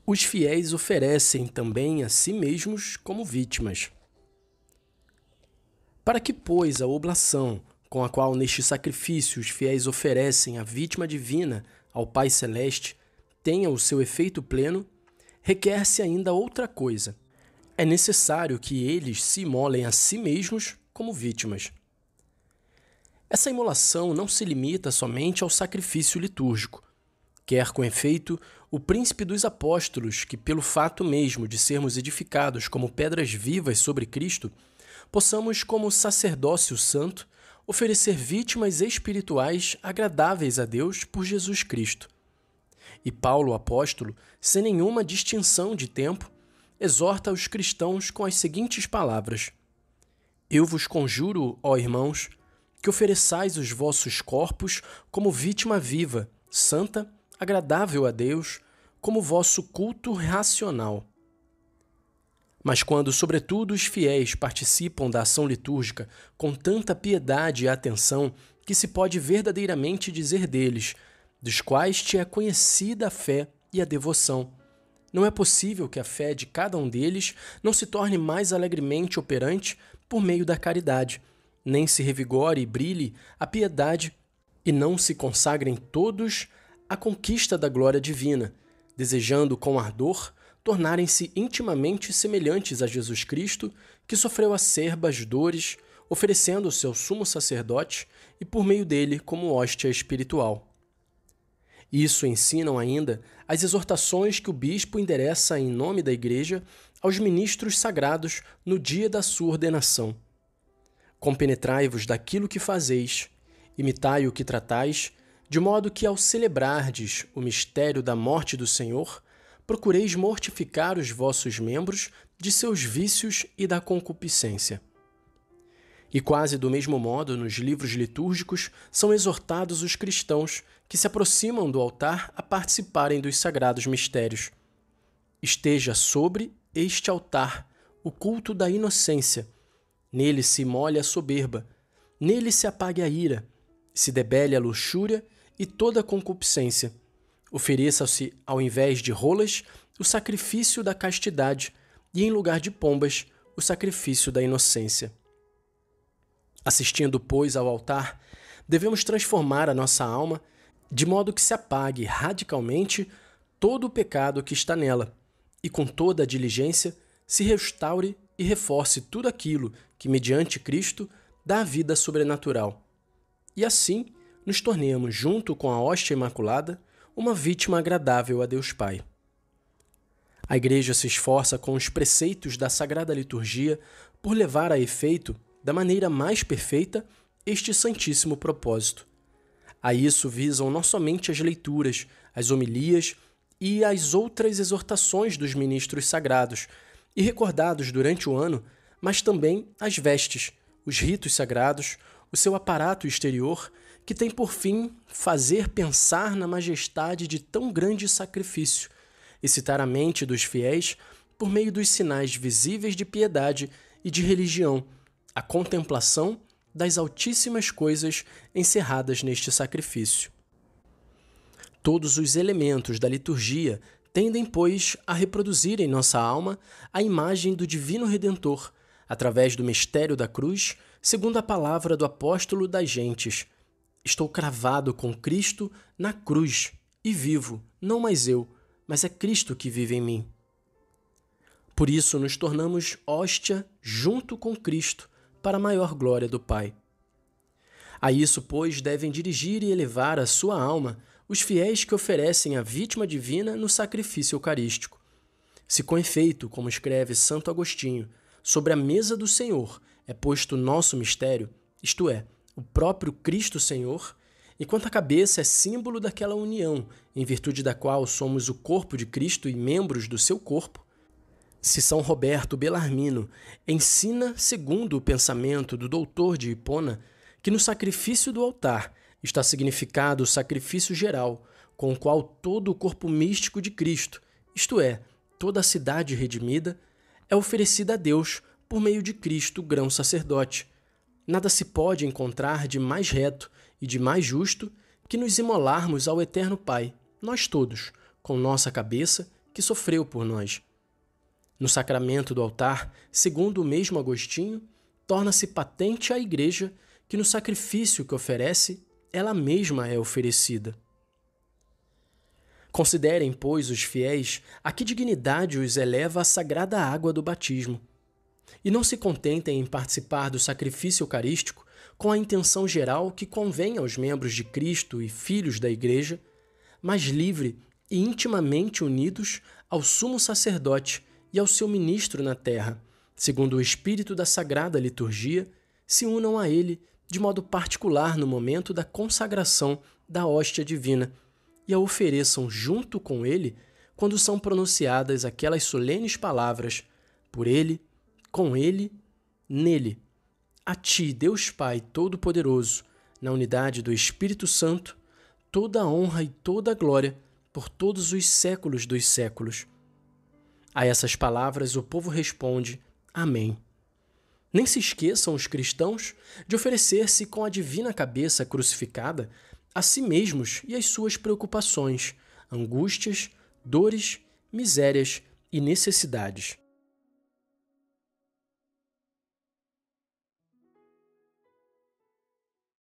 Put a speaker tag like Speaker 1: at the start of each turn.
Speaker 1: Os fiéis oferecem também a si mesmos como vítimas. Para que, pois, a oblação, com a qual neste sacrifício os fiéis oferecem a vítima divina ao Pai Celeste, tenha o seu efeito pleno, requer-se ainda outra coisa. É necessário que eles se imolem a si mesmos como vítimas. Essa imolação não se limita somente ao sacrifício litúrgico. Quer, com efeito, o príncipe dos apóstolos, que pelo fato mesmo de sermos edificados como pedras vivas sobre Cristo, possamos, como sacerdócio santo, oferecer vítimas espirituais agradáveis a Deus por Jesus Cristo. E Paulo, apóstolo, sem nenhuma distinção de tempo, exorta os cristãos com as seguintes palavras: Eu vos conjuro, ó irmãos, que ofereçais os vossos corpos como vítima viva, santa, agradável a Deus, como vosso culto racional. Mas quando, sobretudo, os fiéis participam da ação litúrgica com tanta piedade e atenção que se pode verdadeiramente dizer deles, dos quais te é conhecida a fé e a devoção, não é possível que a fé de cada um deles não se torne mais alegremente operante por meio da caridade, nem se revigore e brilhe a piedade e não se consagrem todos à conquista da glória divina, desejando com ardor tornarem-se intimamente semelhantes a Jesus Cristo, que sofreu acerbas dores, oferecendo o seu sumo sacerdote e por meio dele como hóstia espiritual. Isso ensinam ainda as exortações que o bispo endereça em nome da Igreja aos ministros sagrados no dia da sua ordenação. Compenetrai-vos daquilo que fazeis, imitai o que tratais, de modo que, ao celebrardes o mistério da morte do Senhor, procureis mortificar os vossos membros de seus vícios e da concupiscência. E quase do mesmo modo, nos livros litúrgicos, são exortados os cristãos que se aproximam do altar a participarem dos sagrados mistérios. Esteja sobre este altar o culto da inocência. Nele se molhe a soberba, nele se apague a ira, se debele a luxúria e toda a concupiscência. Ofereça-se, ao invés de rolas, o sacrifício da castidade e, em lugar de pombas, o sacrifício da inocência. Assistindo, pois, ao altar, devemos transformar a nossa alma de modo que se apague radicalmente todo o pecado que está nela e, com toda a diligência, se restaure e reforce tudo aquilo que, mediante Cristo, dá a vida sobrenatural. E assim nos tornemos, junto com a hóstia imaculada, uma vítima agradável a Deus Pai. A Igreja se esforça com os preceitos da Sagrada Liturgia por levar a efeito, da maneira mais perfeita, este santíssimo propósito. A isso visam não somente as leituras, as homilias e as outras exortações dos ministros sagrados, e recordados durante o ano, mas também as vestes, os ritos sagrados, o seu aparato exterior, que tem por fim fazer pensar na majestade de tão grande sacrifício, excitar a mente dos fiéis por meio dos sinais visíveis de piedade e de religião, a contemplação das altíssimas coisas encerradas neste sacrifício. Todos os elementos da liturgia tendem, pois, a reproduzir em nossa alma a imagem do Divino Redentor, através do mistério da cruz, segundo a palavra do apóstolo das gentes: Estou cravado com Cristo na cruz e vivo, não mais eu, mas é Cristo que vive em mim. Por isso nos tornamos hóstia junto com Cristo, para a maior glória do Pai. A isso, pois, devem dirigir e elevar a sua alma os fiéis que oferecem a vítima divina no sacrifício eucarístico. Se com efeito, como escreve Santo Agostinho, sobre a mesa do Senhor é posto o nosso mistério, isto é, o próprio Cristo Senhor, enquanto a cabeça é símbolo daquela união, em virtude da qual somos o corpo de Cristo e membros do seu corpo, se São Roberto Bellarmino ensina, segundo o pensamento do doutor de Hipona, que no sacrifício do altar está significado o sacrifício geral, com o qual todo o corpo místico de Cristo, isto é, toda a cidade redimida, é oferecida a Deus por meio de Cristo, grão sacerdote. Nada se pode encontrar de mais reto e de mais justo que nos imolarmos ao Eterno Pai, nós todos, com nossa cabeça, que sofreu por nós. No sacramento do altar, segundo o mesmo Agostinho, torna-se patente à Igreja que no sacrifício que oferece, ela mesma é oferecida. Considerem, pois, os fiéis a que dignidade os eleva a sagrada água do batismo. E não se contentem em participar do sacrifício eucarístico com a intenção geral que convém aos membros de Cristo e filhos da Igreja, mas livre e intimamente unidos ao sumo sacerdote e ao seu ministro na terra, segundo o espírito da sagrada liturgia, se unam a ele de modo particular no momento da consagração da hóstia divina e a ofereçam junto com ele quando são pronunciadas aquelas solenes palavras: por ele, com ele, nele. A ti, Deus Pai Todo-Poderoso, na unidade do Espírito Santo, toda a honra e toda a glória por todos os séculos dos séculos. A essas palavras o povo responde: Amém. Nem se esqueçam os cristãos de oferecer-se com a divina cabeça crucificada a si mesmos e as suas preocupações, angústias, dores, misérias e necessidades.